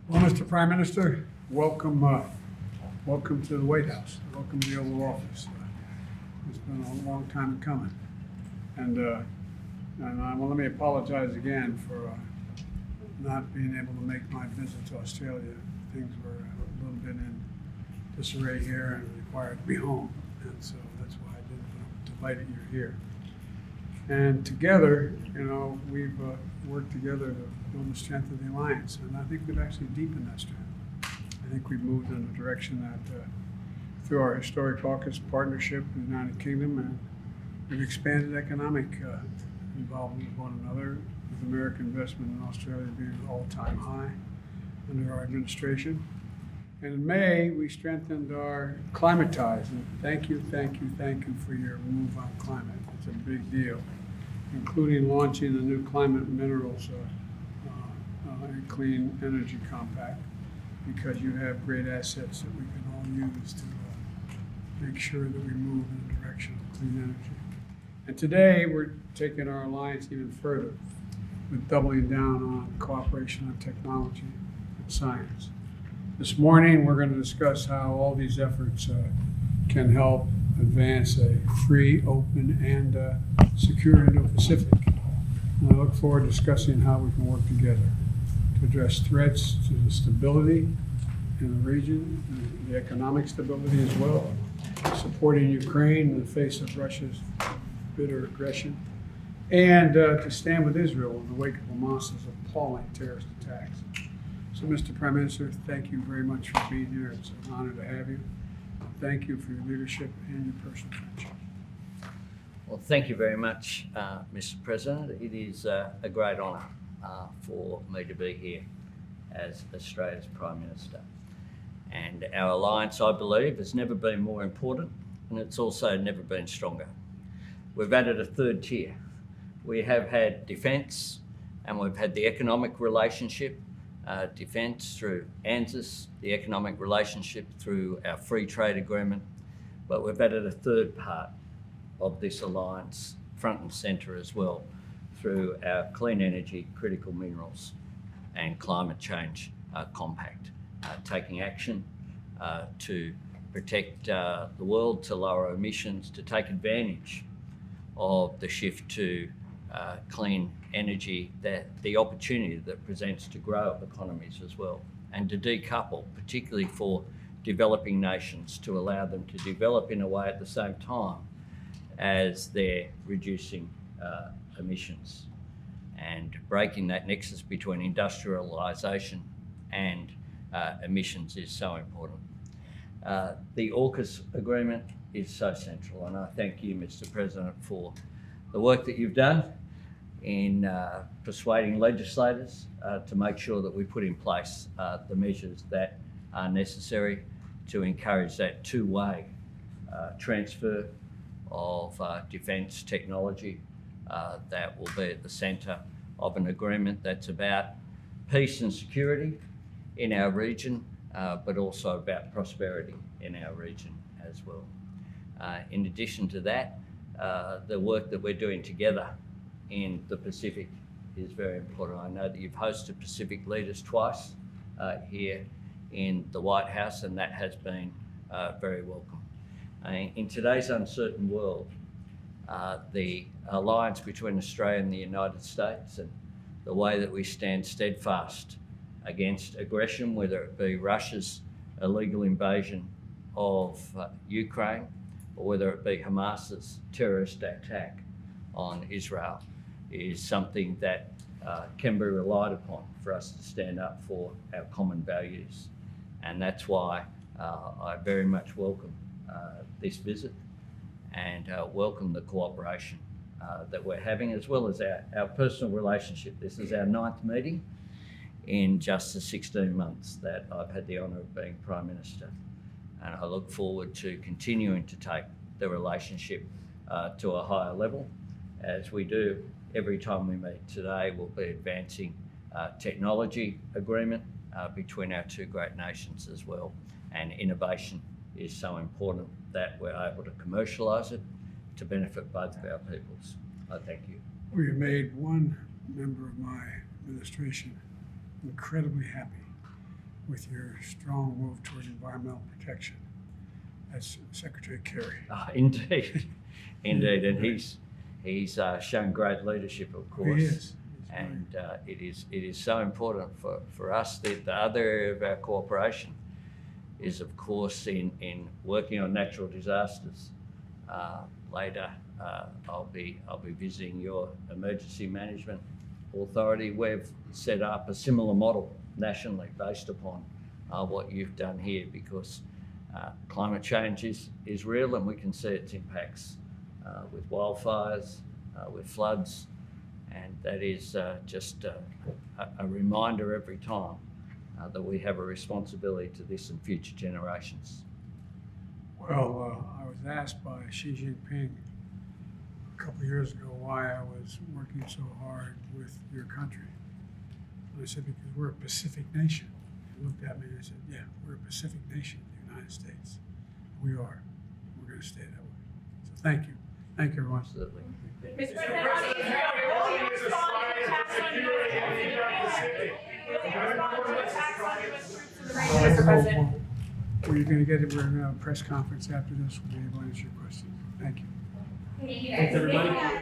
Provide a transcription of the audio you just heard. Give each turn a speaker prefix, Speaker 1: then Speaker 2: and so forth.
Speaker 1: Well, Mr. Prime Minister, welcome to the White House. Welcome to the Oval Office. It's been a long time coming. Well, let me apologize again for not being able to make my visit to Australia. Things were a little bit in disarray here and required to be home. And so that's why I didn't. I'm delighted you're here. And together, we've worked together to build the strength of the alliance. And I think we've actually deepened that strength. I think we've moved in a direction that, through our historic AUKUS partnership with the United Kingdom, and we've expanded economic involvement with one another, with American investment in Australia being an all-time high under our administration. And in May, we strengthened our climate ties. And thank you for your move on climate. It's a big deal, including launching the new climate minerals and clean energy compact, because you have great assets that we can all use to make sure that we move in the direction of clean energy. And today, we're taking our alliance even further with doubling down on cooperation on technology and science. This morning, we're going to discuss how all these efforts can help advance a free, open, and secure Indo-Pacific. And I look forward to discussing how we can work together to address threats to the stability in the region, and the economic stability as well, supporting Ukraine in the face of Russia's bitter aggression, and to stand with Israel in the wake of Hamas's appalling terrorist attacks. So, Mr. Prime Minister, thank you very much for being here. It's an honor to have you. Thank you for your leadership and your personal friendship.
Speaker 2: Well, thank you very much, Mr. President. It is a great honour for me to be here as Australia's Prime Minister. And our alliance, I believe, has never been more important, and it's also never been stronger. We've added a third tier. We have had defence, and we've had the economic relationship, defence through ANZUS, the economic relationship through our free trade agreement, but we've added a third part of this alliance, front and centre as well, through our clean energy, critical minerals and climate change compact, taking action to protect the world, to lower emissions, to take advantage of the shift to clean energy, the opportunity that presents to grow economies as well, and to decouple, particularly for developing nations, to allow them to develop in a way at the same time as they're reducing emissions. And breaking that nexus between industrialisation and emissions is so important. The AUKUS agreement is so central, and I thank you, Mr. President, for the work that you've done in persuading legislators to make sure that we put in place the measures that are necessary to encourage that two-way transfer of defence technology that will be at the centre of an agreement that's about peace and security in our region, but also about prosperity in our region as well. In addition to that, the work that we're doing together in the Pacific is very important. I know that you've hosted Pacific leaders twice here in the White House, and that has been very welcome. In today's uncertain world, the alliance between Australia and the United States, and the way that we stand steadfast against aggression, whether it be Russia's illegal invasion of Ukraine, or whether it be Hamas's terrorist attack on Israel, is something that can be relied upon for us to stand up for our common values. And that's why I very much welcome this visit, and welcome the cooperation that we're having, as well as our personal relationship. This is our 9th meeting in just the 16 months that I've had the honour of being Prime Minister. And I look forward to continuing to take the relationship to a higher level, as we do every time we meet. Today we'll be advancing technology agreement between our two great nations as well. And innovation is so important that we're able to commercialise it to benefit both of our peoples. I thank you.
Speaker 1: We have made one member of my administration incredibly happy, with your strong move toward environmental protection. That's Secretary Kerry.
Speaker 2: Indeed, indeed, and he's shown great leadership, of course.
Speaker 1: He is.
Speaker 2: And it is so important for us. The other area of our cooperation is, of course, in working on natural disasters. Later, I'll be visiting your emergency management authority. We've set up a similar model nationally based upon what you've done here, because climate change is real, and we can see its impacts with wildfires, with floods, and that is just a reminder every time that we have a responsibility to this and future generations.
Speaker 1: Well, I was asked by Xi Jinping a couple of years ago why I was working so hard with your country. And I said, because we're a Pacific nation. He looked at me and I said, yeah, we're a Pacific nation, the United States. We are. We're going to stay that way. So thank you. Thank you, everyone.
Speaker 2: Absolutely.
Speaker 3: Mr. President, how do you respond to attacks on U.S. troops in the region, Mr. President?
Speaker 1: We're going to get it. We're going to have a press conference after this. We'll be able to answer your questions. Thank you.
Speaker 3: Thank you, guys.